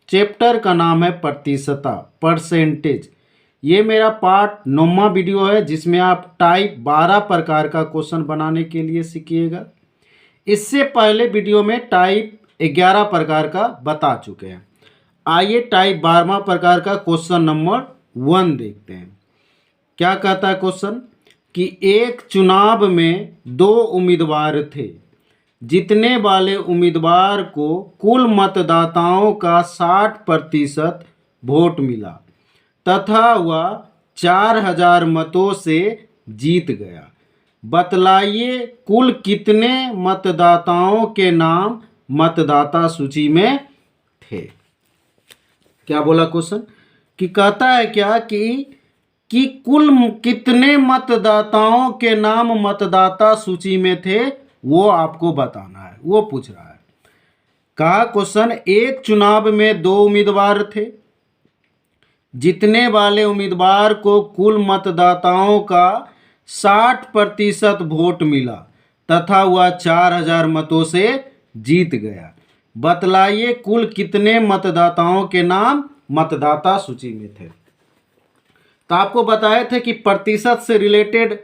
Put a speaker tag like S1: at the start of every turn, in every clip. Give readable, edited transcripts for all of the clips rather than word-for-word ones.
S1: Chapter का नाम है प्रतिशतता, परसेंटेज। ये मेरा पार्ट 9वां वीडियो है जिसमें आप टाइप 12 प्रकार का क्वेश्चन बनाने के लिए सीखिएगा। इससे पहले वीडियो में टाइप 11 प्रकार का बता चुके हैं। आइए टाइप 12वां प्रकार का क्वेश्चन नंबर 1 देखते हैं। क्या कहता है क्वेश्चन कि एक चुनाव में 2 उम्मीदवार थे। जीतने वाले उम्मीदवार को कुल मतदाताओं का 60% वोट मिला तथा वह 4000 मतों से जीत गया। बतलाइए कुल कितने मतदाताओं के नाम मतदाता सूची में थे। क्या बोला क्वेश्चन कि कहता है क्या कि कुल कितने मतदाताओं के नाम मतदाता सूची में थे, वो आपको बताना है, वो पूछ रहा है। कहा क्वेश्चन एक चुनाव में 2 उम्मीदवार थे। जीतने वाले उम्मीदवार को कुल मतदाताओं का 60% वोट मिला तथा वह 4000 मतों से जीत गया। बतलाइए कुल कितने मतदाताओं के नाम मतदाता सूची में थे। तो आपको बताए थे कि प्रतिशत से रिलेटेड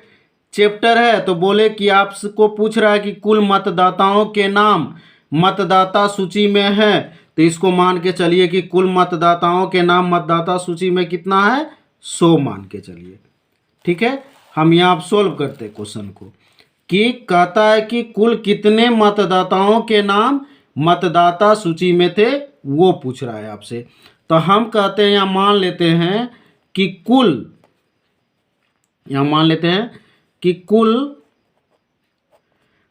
S1: चैप्टर है, तो बोले कि आपको पूछ रहा है कि कुल मतदाताओं के नाम मतदाता सूची में है, तो इसको मान के चलिए कि कुल मतदाताओं के नाम मतदाता सूची में कितना है, 100 मान के चलिए। ठीक है, हम यहाँ सोल्व करते हैं क्वेश्चन को कि कहता है कि कुल कितने मतदाताओं के नाम मतदाता सूची में थे, वो पूछ रहा है आपसे। तो हम कहते हैं यहाँ मान लेते हैं कि कुल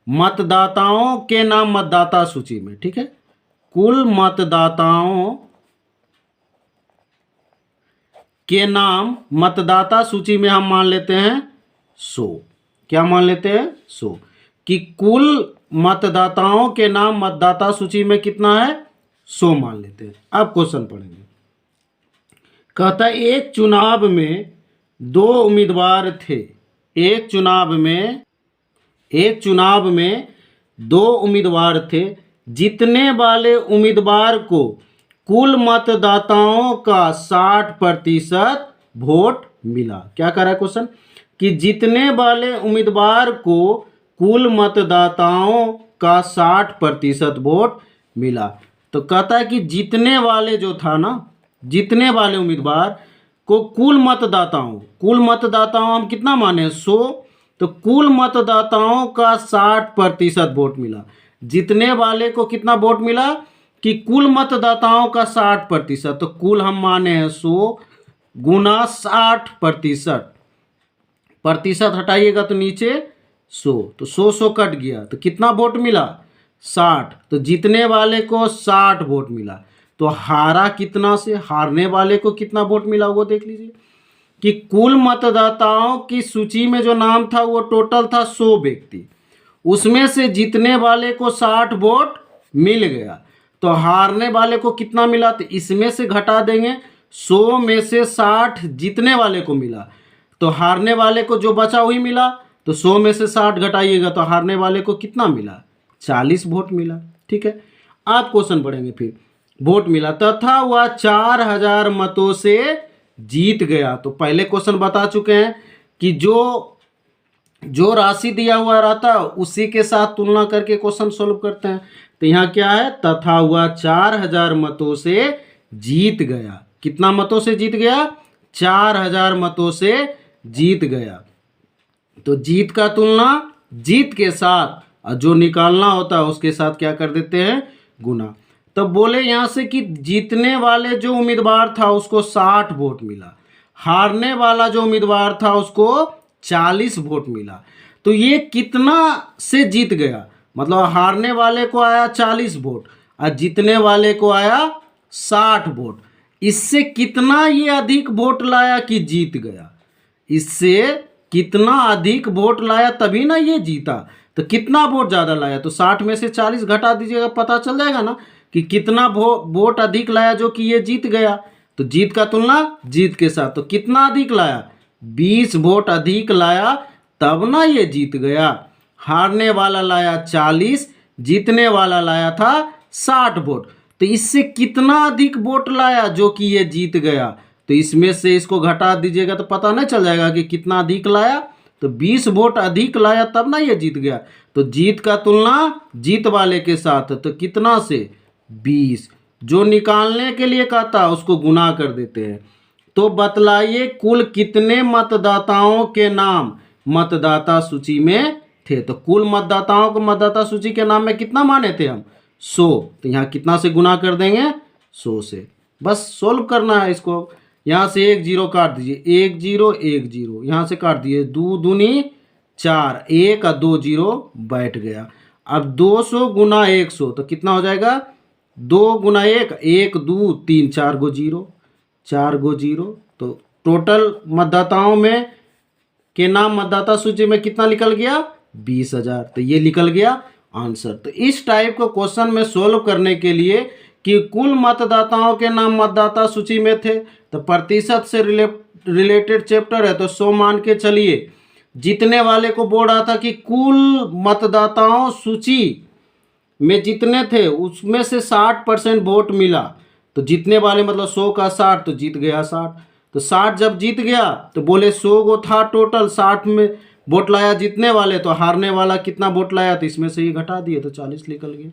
S1: मतदाताओं के नाम मतदाता सूची में, ठीक है, कुल मतदाताओं के नाम मतदाता सूची में हम मान लेते हैं 100। क्या मान लेते हैं, 100, कि कुल मतदाताओं के नाम मतदाता सूची में कितना है, 100 मान लेते हैं। अब क्वेश्चन पढ़ेंगे। कहता है एक चुनाव में 2 उम्मीदवार थे। एक चुनाव में 2 उम्मीदवार थे। जीतने वाले उम्मीदवार को कुल मतदाताओं का 60% वोट मिला। क्या कह रहा है क्वेश्चन कि जीतने वाले उम्मीदवार को कुल मतदाताओं का 60% वोट मिला। तो कहता है कि जीतने वाले जो था ना, जीतने वाले उम्मीदवार को कुल मतदाताओं हम कितना माने, 100, तो कुल मतदाताओं का 60% वोट मिला। जीतने वाले को कितना वोट मिला कि कुल मतदाताओं का 60%, तो कुल हम माने हैं 100 गुना 60%। प्रतिशत हटाइएगा तो नीचे 100, तो 100 कट गया, तो कितना वोट मिला, 60। तो जीतने वाले को 60 वोट मिला। तो हारा कितना से, हारने वाले को कितना वोट मिला वो देख लीजिए कि कुल मतदाताओं की सूची में जो नाम था वो टोटल था 100 व्यक्ति। उसमें से जीतने वाले को 60 वोट मिल गया, तो हारने वाले को कितना मिला, तो इसमें से घटा देंगे। 100 में से 60 जीतने वाले को मिला, तो हारने वाले को जो बचा वही मिला। तो 100 में से 60 घटाइएगा तो हारने वाले को कितना मिला, 40 वोट मिला। ठीक है, आप क्वेश्चन पढ़ेंगे। फिर वोट मिला तथा वह 4000 मतों से जीत गया। तो पहले क्वेश्चन बता चुके हैं कि जो राशि दिया हुआ रहता है उसी के साथ तुलना करके क्वेश्चन सोल्व करते हैं। तो यहाँ क्या है, तथा वह 4000 मतों से जीत गया। कितना मतों से जीत गया, 4000 मतों से जीत गया। तो जीत का तुलना जीत के साथ, और जो निकालना होता है उसके साथ क्या कर देते हैं, गुना। तब बोले यहाँ से कि जीतने वाले जो उम्मीदवार था उसको 60 वोट मिला, हारने वाला जो उम्मीदवार था उसको 40 वोट मिला। तो ये कितना से जीत गया, मतलब हारने वाले को आया 40 वोट और जीतने वाले को आया 60 वोट। इससे कितना ये अधिक वोट लाया कि जीत गया, इससे कितना अधिक वोट लाया तभी ना ये जीता। तो कितना वोट ज़्यादा लाया, तो 60 में से 40 घटा दीजिएगा, पता चल जाएगा ना कि कितना वोट अधिक लाया जो कि ये जीत गया। तो जीत का तुलना जीत के साथ, तो कितना अधिक लाया, 20 वोट अधिक लाया तब ना ये जीत गया। हारने वाला लाया 40, जीतने वाला लाया था 60 वोट। तो इससे कितना अधिक वोट लाया जो कि ये जीत गया, तो इसमें से इसको घटा दीजिएगा तो पता नहीं चल जाएगा कि कितना अधिक लाया। तो 20 वोट अधिक लाया तब ना ये जीत गया। तो जीत का तुलना जीत वाले के साथ, तो कितना से 20। जो निकालने के लिए कहता उसको गुना कर देते हैं। तो बतलाइए कुल कितने मतदाताओं के नाम मतदाता सूची में थे। तो कुल मतदाताओं को मतदाता सूची के नाम में कितना माने थे हम 100। तो यहाँ कितना से गुना कर देंगे 100 से। बस सोल्व करना है इसको। यहाँ से 1 0 काट दीजिए, 1 0 1 0 यहाँ से काट दिए, 2 दूनी 4, 1 और 2 0 बैठ गया। अब 200 गुना 100 तो कितना हो जाएगा 2 गुना 1 1 2 3 4 गो 0 4 गो 0। तो टोटल मतदाताओं में के नाम मतदाता सूची में कितना निकल गया 20,000। तो ये निकल गया आंसर। तो इस टाइप को क्वेश्चन में सोल्व करने के लिए कि कुल मतदाताओं के नाम मतदाता सूची में थे, तो प्रतिशत से रिलेटेड चैप्टर है तो 100 मान के चलिए। जीतने वाले को बोल रहा था कि कुल मतदाताओं सूची में जितने थे उसमें से 60% वोट मिला। तो जीतने वाले मतलब 100 का 60, तो जीत गया 60। तो 60 जब जीत गया तो बोले 100 गो था टोटल, 60 में वोट लाया जीतने वाले, तो हारने वाला कितना वोट लाया, तो इसमें से ये घटा दिए तो 40 निकल गया।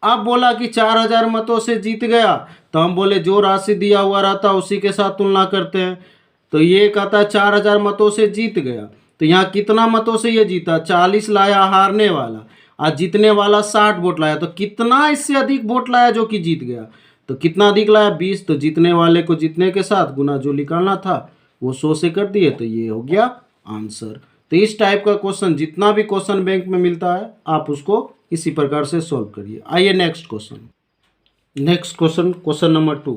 S1: अब बोला कि 4000 मतों से जीत गया, तो हम बोले जो राशि दिया हुआ रहता उसी के साथ तुलना करते हैं। तो ये कहता है 4000 मतों से जीत गया, तो यहाँ कितना मतों से ये जीता 40 लाया हारने वाला, और जीतने वाला 60 वोट लाया। तो कितना इससे अधिक वोट लाया जो कि जीत गया, तो कितना अधिक लाया 20। तो जीतने वाले को जीतने के साथ गुना जो निकालना था वो 100 से कर दिए, तो ये हो गया आंसर। तो इस टाइप का क्वेश्चन जितना भी क्वेश्चन बैंक में मिलता है आप उसको इसी प्रकार से सॉल्व करिए। आइए next question. Next question, question number 2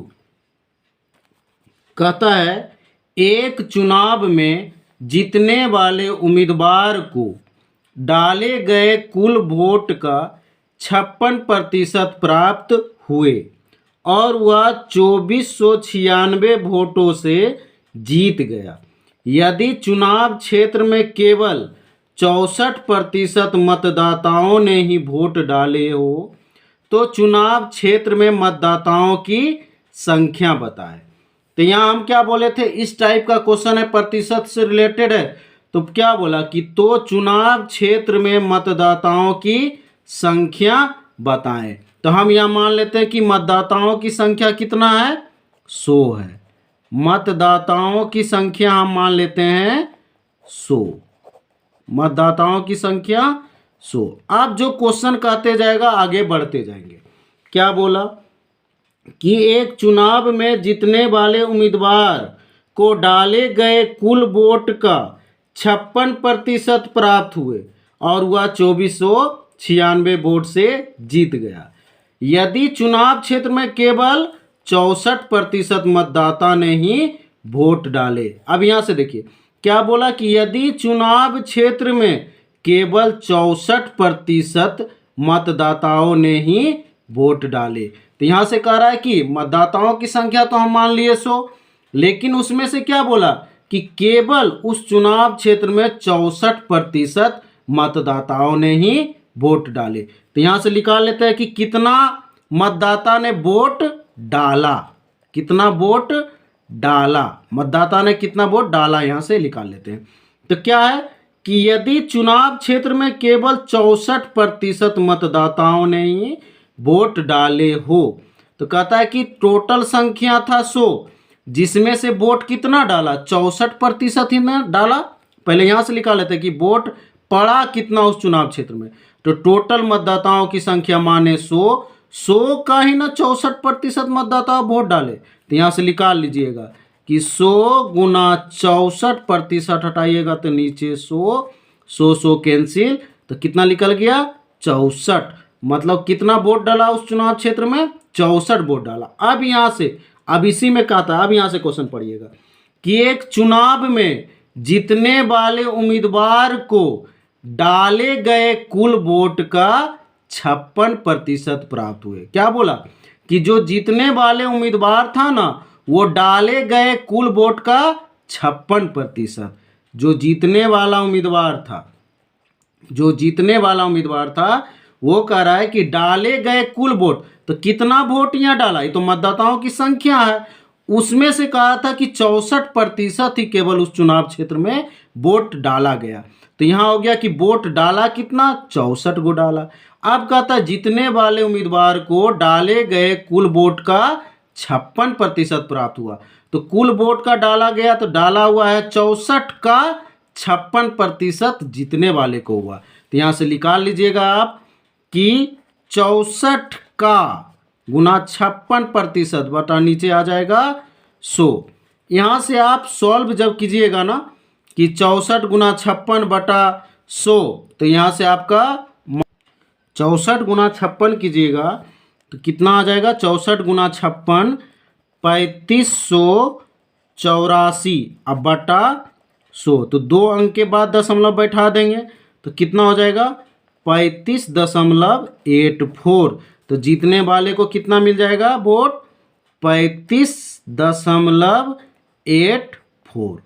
S1: कहता है एक चुनाव में जीतने वाले उम्मीदवार को डाले गए कुल वोट का 56% प्राप्त हुए और वह 2496 वोटों से जीत गया। यदि चुनाव क्षेत्र में केवल 64% मतदाताओं ने ही वोट डाले हो तो चुनाव क्षेत्र में मतदाताओं की संख्या बताएं। तो यहाँ हम क्या बोले थे, इस टाइप का क्वेश्चन है, प्रतिशत से रिलेटेड है। तो क्या बोला कि तो चुनाव क्षेत्र में मतदाताओं की संख्या बताएं। तो हम यहाँ मान लेते हैं कि मतदाताओं की संख्या कितना है 100 है। मतदाताओं की संख्या हम मान लेते हैं 100, मतदाताओं की संख्या 100। अब जो क्वेश्चन कहते जाएगा आगे बढ़ते जाएंगे। क्या बोला कि एक चुनाव में जीतने वाले उम्मीदवार को डाले गए कुल वोट का 56% प्राप्त हुए और वह 2496 वोट से जीत गया। यदि चुनाव क्षेत्र में केवल 64% मतदाता ने ही वोट डाले। अब यहाँ से देखिए क्या बोला कि यदि चुनाव क्षेत्र में केवल 64% मतदाताओं ने ही वोट डाले, तो यहाँ से कह रहा है कि मतदाताओं की संख्या तो हम मान लिए 100, लेकिन उसमें से क्या बोला कि केवल उस चुनाव क्षेत्र में 64% मतदाताओं ने ही वोट डाले। तो यहाँ से निकाल लेते हैं कि कितना मतदाता ने वोट डाला, कितना वोट डाला, मतदाता ने कितना वोट डाला, यहाँ से निकाल लेते हैं। तो क्या है कि यदि चुनाव क्षेत्र में केवल 64% मतदाताओं ने ही वोट डाले हो, तो कहता है कि टोटल संख्या था 100, जिसमें से वोट कितना डाला 64% ही ना डाला। पहले यहाँ से निकाल लेते हैं कि वोट पड़ा कितना उस चुनाव क्षेत्र में। तो टोटल मतदाताओं की संख्या माने 100 का ही ना 64% मतदाता वोट डाले। तो यहाँ से निकाल लीजिएगा कि 100 गुना 64% हटाइएगा तो नीचे 100 कैंसिल, तो कितना निकल गया 64। मतलब कितना वोट डाला उस चुनाव क्षेत्र में 64 वोट डाला। अब यहाँ से अब इसी में कहता है, अब यहाँ से क्वेश्चन पढ़िएगा कि एक चुनाव में जीतने वाले उम्मीदवार को डाले गए कुल वोट का 56% प्राप्त हुए। क्या बोला कि जो जीतने वाले उम्मीदवार था ना वो डाले गए कुल वोट का 56%। जो जीतने वाला उम्मीदवार था, जो जीतने वाला उम्मीदवार था वो कह रहा है कि डाले गए कुल वोट, तो कितना वोट यहाँ डाला, ये तो मतदाताओं की संख्या है, उसमें से कहा था कि 64% ही केवल उस चुनाव क्षेत्र में वोट डाला गया। तो यहाँ हो गया कि वोट डाला कितना, 64 गो डाला। अब कहता है जीतने वाले उम्मीदवार को डाले गए कुल वोट का 56% प्राप्त हुआ। तो कुल वोट का डाला गया तो डाला हुआ है 64 का 56% जीतने वाले को हुआ। तो यहाँ से निकाल लीजिएगा आप कि 64 का गुना 56% बटा नीचे आ जाएगा 100। यहाँ से आप सॉल्व जब कीजिएगा ना कि 64 गुना 56 बटा 100, तो यहाँ से आपका 64 गुना 56 कीजिएगा तो कितना आ जाएगा, 64 गुना 56 3584 अब बटा 100, तो 2 अंक के बाद दशमलव बैठा देंगे तो कितना हो जाएगा 35.84। तो जीतने वाले को कितना मिल जाएगा वोट, 35.84।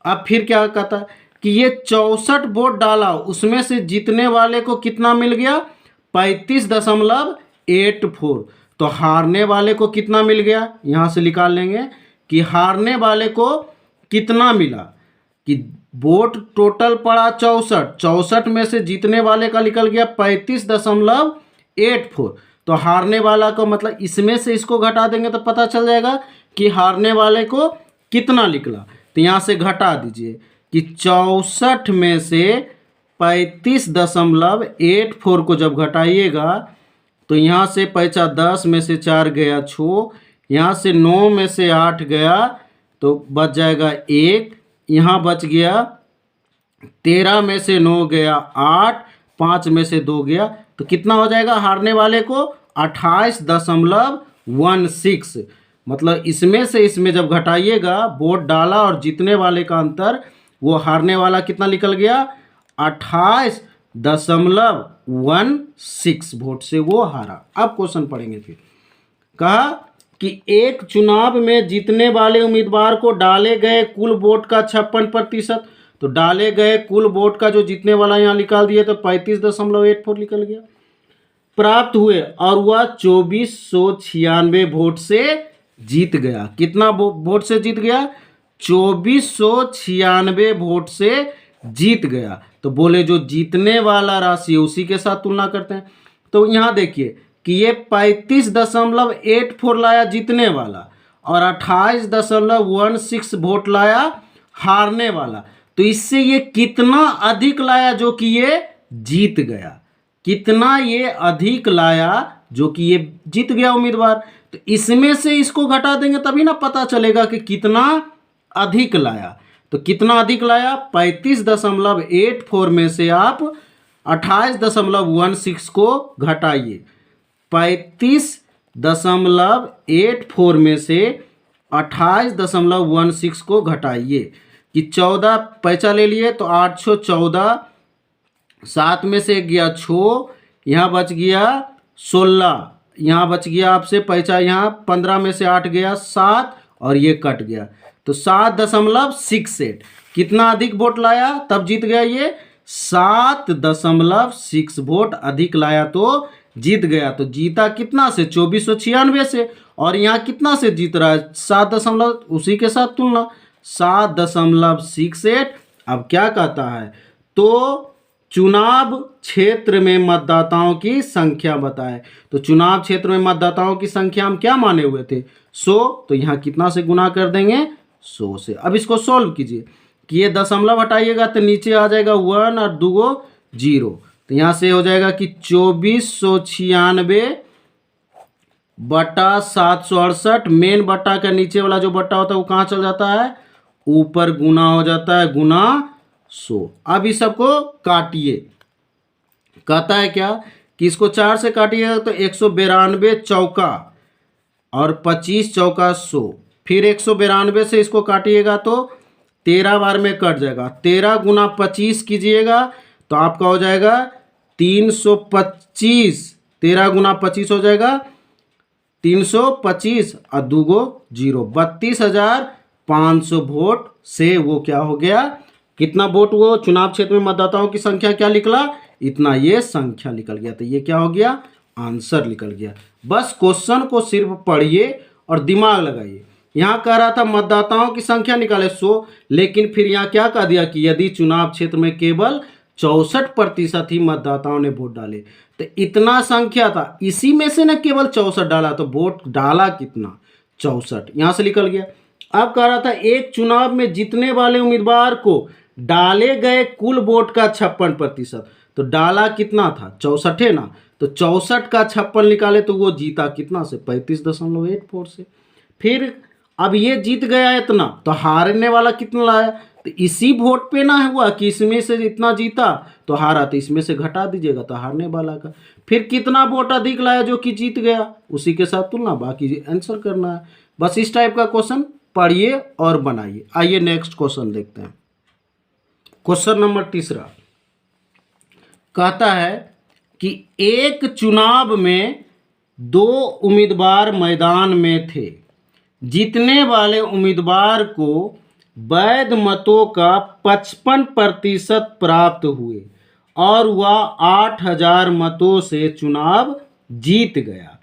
S1: अब फिर क्या कहता है कि ये 64 वोट डाला, उसमें से जीतने वाले को कितना मिल गया 35.84। तो हारने वाले को कितना मिल गया, यहाँ से निकाल लेंगे कि हारने वाले को कितना मिला, कि वोट टोटल पड़ा 64 में से जीतने वाले का निकल गया 35.84। तो हारने वाला को मतलब इसमें से इसको घटा देंगे तो पता चल जाएगा कि हारने वाले को कितना निकला। तो यहाँ से घटा दीजिए कि 64 में से 35.84 को जब घटाइएगा तो यहाँ से 10 में से 4 गया 6, यहाँ से 9 में से 8 गया तो बच जाएगा 1, यहाँ बच गया 13 में से 9 गया 8, 5 में से 2 गया, तो कितना हो जाएगा हारने वाले को 28.16। मतलब इसमें से इसमें जब घटाइएगा वोट डाला और जीतने वाले का अंतर, वो हारने वाला कितना निकल गया 28.16 वोट से वो हारा। अब क्वेश्चन पढ़ेंगे। फिर कहा कि एक चुनाव में जीतने वाले उम्मीदवार को डाले गए कुल वोट का 56%, तो डाले गए कुल वोट का जो जीतने वाला यहाँ निकाल दिए तो 35.84 निकल गया प्राप्त हुए और वह 2496 वोट से जीत गया। कितना वोट से जीत गया, 2496 वोट से जीत गया। तो बोले जो जीतने वाला राशि उसी के साथ तुलना करते हैं। तो यहाँ देखिए कि ये 35.84 लाया जीतने वाला और 28.16 वोट लाया हारने वाला। तो इससे ये कितना अधिक लाया जो कि ये जीत गया, कितना ये अधिक लाया जो कि ये जीत गया उम्मीदवार। तो इसमें से इसको घटा देंगे तभी ना पता चलेगा कि कितना अधिक लाया। तो कितना अधिक लाया, 35.84 में से आप 28.16 को घटाइए। 35.84 में से 28.16 को घटाइए कि 14 पैसा ले लिए तो 814, 7 में से गया 6, यहाँ बच गया 16, यहाँ बच गया आपसे पैसा, यहाँ 15 में से 8 गया 7 और ये कट गया तो 7.68। कितना अधिक वोट लाया तब जीत गया ये, 7.6 वोट अधिक लाया तो जीत गया। तो जीता कितना से, 2496 से। और यहाँ कितना से जीत रहा है, 7 उसी के साथ तुलना 7.68। अब क्या कहता है, तो चुनाव क्षेत्र में मतदाताओं की संख्या बताए। तो चुनाव क्षेत्र में मतदाताओं की संख्या हम क्या माने हुए थे 100, तो यहाँ कितना से गुना कर देंगे 100 से। अब इसको सॉल्व कीजिए कि ये दशमलव हटाइएगा तो नीचे आ जाएगा 1 और 2 0। तो यहाँ से हो जाएगा कि 2496 बटा 768। मेन बट्टा का नीचे वाला जो बट्टा होता है वो कहाँ चल जाता है, ऊपर गुना हो जाता है, गुना 100। अब इस सबको काटिए। कहता है क्या कि इसको 4 से काटिएगा तो 192 चौका और 25 चौका 100। फिर 192 से इसको काटिएगा तो 13 बार में कट जाएगा। 13 गुना 25 कीजिएगा तो आपका हो जाएगा 325। 13 गुना 25 हो जाएगा 325 और 2 0, 32,500 वोट से वो क्या हो गया, कितना वोट वो चुनाव क्षेत्र में मतदाताओं की संख्या क्या निकला इतना ये संख्या निकल गया। तो ये क्या हो गया, आंसर निकल गया। बस क्वेश्चन को सिर्फ पढ़िए और दिमाग लगाइए। यहाँ कह रहा था मतदाताओं की संख्या निकाले 100, लेकिन फिर यहाँ क्या कह दिया कि यदि चुनाव क्षेत्र में केवल 64% ही मतदाताओं ने वोट डाले, तो इतना संख्या था, इसी में से न केवल 64 डाला, तो वोट डाला कितना, 64, यहाँ से निकल गया। अब कह रहा था एक चुनाव में जीतने वाले उम्मीदवार को डाले गए कुल वोट का 56%, तो डाला कितना था, 64 है ना, तो 64 का 56 निकाले तो वो जीता कितना से, 35.84 से। फिर अब ये जीत गया इतना, तो हारने वाला कितना लाया, तो इसी वोट पे ना हुआ कि इसमें से इतना जीता तो हारा, तो इसमें से घटा दीजिएगा तो हारने वाला का। फिर कितना वोट अधिक लाया जो कि जीत गया, उसी के साथ तुलना, बाकी आंसर करना है। बस इस टाइप का क्वेश्चन पढ़िए और बनाइए। आइए नेक्स्ट क्वेश्चन देखते हैं। क्वेश्चन नंबर 3 कहता है कि एक चुनाव में 2 उम्मीदवार मैदान में थे। जीतने वाले उम्मीदवार को वैध मतों का 55% प्राप्त हुए और वह 8000 मतों से चुनाव जीत गया।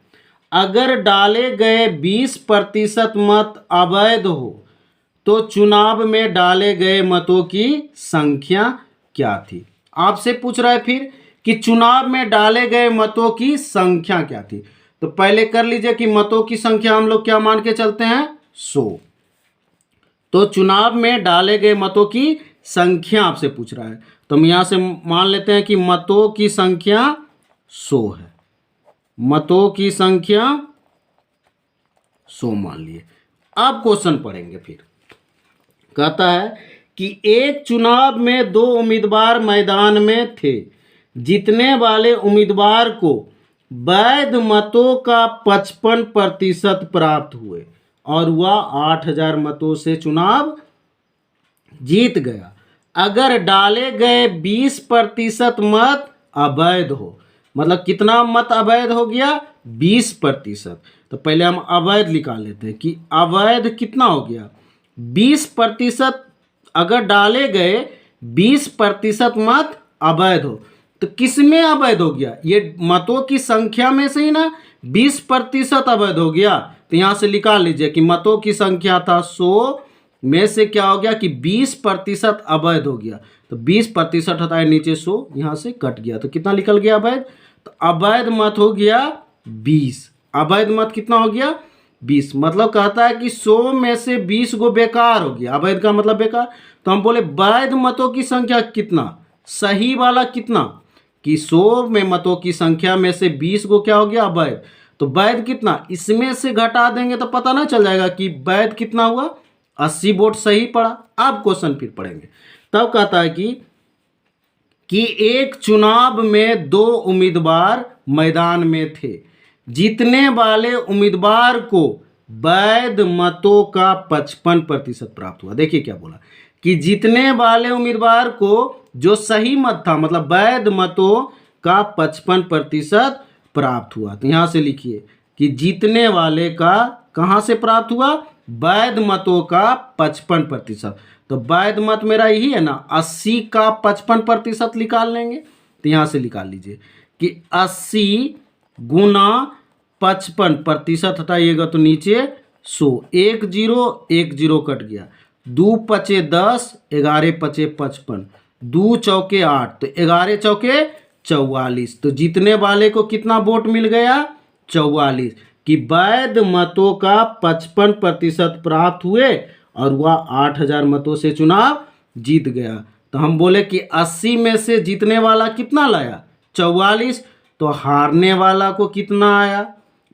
S1: अगर डाले गए 20% मत अवैध हो तो चुनाव में डाले गए मतों की संख्या क्या थी। आपसे पूछ रहा है फिर कि चुनाव में डाले गए मतों की संख्या क्या थी। तो पहले कर लीजिए कि मतों की संख्या हम लोग क्या मान के चलते हैं, 100। तो चुनाव में डाले गए मतों की संख्या आपसे पूछ रहा है, तो हम यहां से मान लेते हैं कि मतों की संख्या 100 है। मतों की संख्या 100 मान लिए। अब क्वेश्चन पढ़ेंगे। फिर कहता है कि एक चुनाव में 2 उम्मीदवार मैदान में थे। जीतने वाले उम्मीदवार को वैध मतों का 55% प्राप्त हुए और वह 8000 मतों से चुनाव जीत गया। अगर डाले गए 20% मत अवैध हो, मतलब कितना मत अवैध हो गया, 20%। तो पहले हम अवैध निकाल लेते हैं कि अवैध कितना हो गया, 20%। अगर डाले गए 20% मत अवैध हो, तो किस में अवैध हो गया, ये मतों की संख्या में से ही ना 20% अवैध हो गया। तो यहाँ से निकाल लीजिए कि मतों की संख्या था 100 में से क्या हो गया कि 20% अवैध हो गया। तो 20% हटाए नीचे 100, यहाँ से कट गया, तो कितना निकल गया अवैध, तो अवैध मत हो गया 20। अवैध मत कितना हो गया, 20। मतलब कहता है कि 100 में से 20 गो बेकार हो गया। अवैध का मतलब बेकार। तो हम बोले वैध मतों की संख्या कितना, सही वाला कितना, कि 100 में मतों की संख्या में से 20 गो क्या हो गया अवैध। तो वैध कितना, इसमें से घटा देंगे तो पता ना चल जाएगा कि वैध कितना हुआ, 80 वोट सही पड़ा। अब क्वेश्चन फिर पढ़ेंगे। तब कहता है कि एक चुनाव में 2 उम्मीदवार मैदान में थे। जीतने वाले उम्मीदवार को वैध मतों का 55% प्राप्त हुआ। देखिए क्या बोला कि जीतने वाले उम्मीदवार को जो सही मत था, मतलब वैध मतों का 55% प्राप्त हुआ। तो यहाँ से लिखिए कि जीतने वाले का कहाँ से प्राप्त हुआ, वैध मतों का 55%। तो वैध मत मेरा यही है ना, 80 का 55% निकाल लेंगे। तो यहाँ से निकाल लीजिए कि 80 गुना 55% हटाइएगा तो नीचे 100, 1 0 कट गया, 2 पचे 10, 11 पचे 55, 2 चौके 8, तो 11 चौके 44। तो जीतने वाले को कितना वोट मिल गया, 44, कि वैध मतों का 55% प्राप्त हुए और वह 8000 मतों से चुनाव जीत गया। तो हम बोले कि 80 में से जीतने वाला कितना लाया, 44, तो हारने वाला को कितना आया,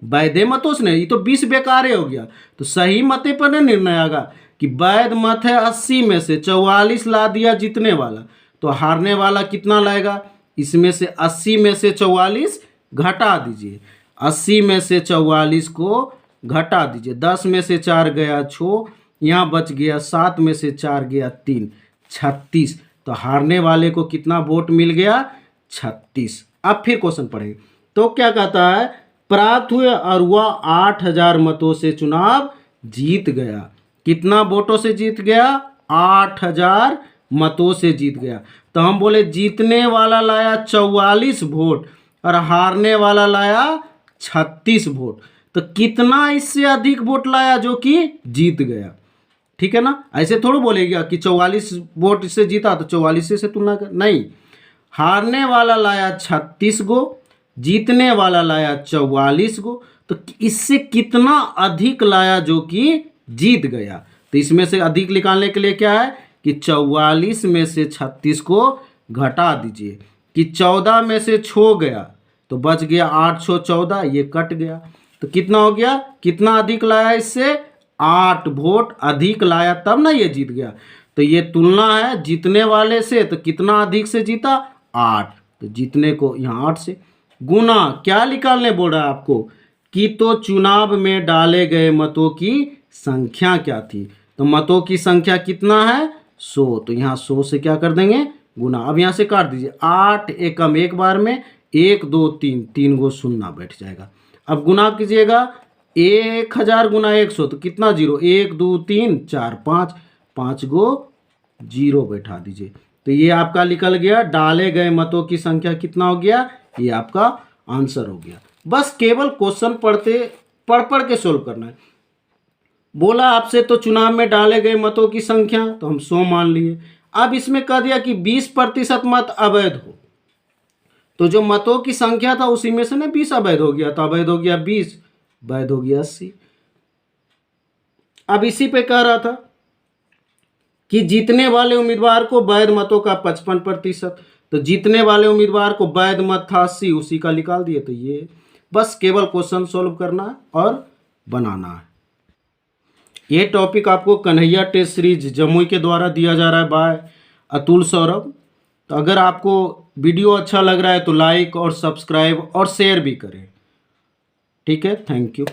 S1: वैध मतों से नहीं, ये तो 20 बेकारे हो गया। तो सही मते पर नहीं निर्णय आएगा कि वैध मत है 80 में से 44 ला दिया जीतने वाला, तो हारने वाला कितना लाएगा, इसमें से 80 में से 44 घटा दीजिए, 80 में से 44 को घटा दीजिए, 10 में से 4 गया 6, यहाँ बच गया 7 में से 4 गया 3, 36। तो हारने वाले को कितना वोट मिल गया, 36। अब फिर क्वेश्चन पढ़ेंगे। तो क्या कहता है, प्राप्त हुए और वह 8000 मतों से चुनाव जीत गया। कितना वोटों से जीत गया, 8000 मतों से जीत गया। तो हम बोले जीतने वाला लाया 44 वोट और हारने वाला लाया 36 वोट। तो कितना इससे अधिक वोट लाया जो कि जीत गया, ठीक है ना। ऐसे थोड़ा बोलेगा कि 44 वोट इससे जीता तो 44 से तुलना कर, नहीं। हारने वाला लाया 36 गो, जीतने वाला लाया 44 गो। तो इससे कितना अधिक लाया जो कि जीत गया। तो इसमें से अधिक निकालने के लिए क्या है कि 44 में से 36 को घटा दीजिए कि 14 में से छो गया तो बच गया 8 छो 14, ये कट गया। तो कितना हो गया, कितना अधिक लाया इससे, 8 वोट अधिक लाया तब ना ये जीत गया। तो ये तुलना है जीतने वाले से, तो कितना अधिक से जीता, 8। तो जीतने को यहाँ 8 से गुना क्या निकालने बोल रहा है आपको कि तो चुनाव में डाले गए मतों की संख्या क्या थी। तो मतों की संख्या कितना है, 100। तो यहाँ 100 से क्या कर देंगे, गुना। अब यहाँ से काट दीजिए, 8 एकम एक बार में 1 2 3, 3 गो शून्य बैठ जाएगा। अब गुना कीजिएगा, 1000 गुना 100 तो कितना जीरो, 1 2 3 4 5, 5 गो जीरो बैठा दीजिए। तो ये आपका निकल गया डाले गए मतों की संख्या कितना हो गया, ये आपका आंसर हो गया। बस केवल क्वेश्चन पढ़ के सोल्व करना है। बोला आपसे तो चुनाव में डाले गए मतों की संख्या, तो हम 100 मान लिए। अब इसमें कह दिया कि 20% मत अवैध हो, तो जो मतों की संख्या था उसी में से ना 20 अवैध हो गया, तो अवैध हो गया 20, वैध हो गया 80। अब इसी पे कह रहा था कि जीतने वाले उम्मीदवार को वैध मतों का 55%, तो जीतने वाले उम्मीदवार को वैध मत था 80, उसी का निकाल दिए। तो ये बस केवल क्वेश्चन सोल्व करना है और बनाना है। ये टॉपिक आपको कन्हैया टेस्ट सीरीज जमुई के द्वारा दिया जा रहा है बाय अतुल सौरभ। तो अगर आपको वीडियो अच्छा लग रहा है तो लाइक और सब्सक्राइब और शेयर भी करें, ठीक है। Thank you.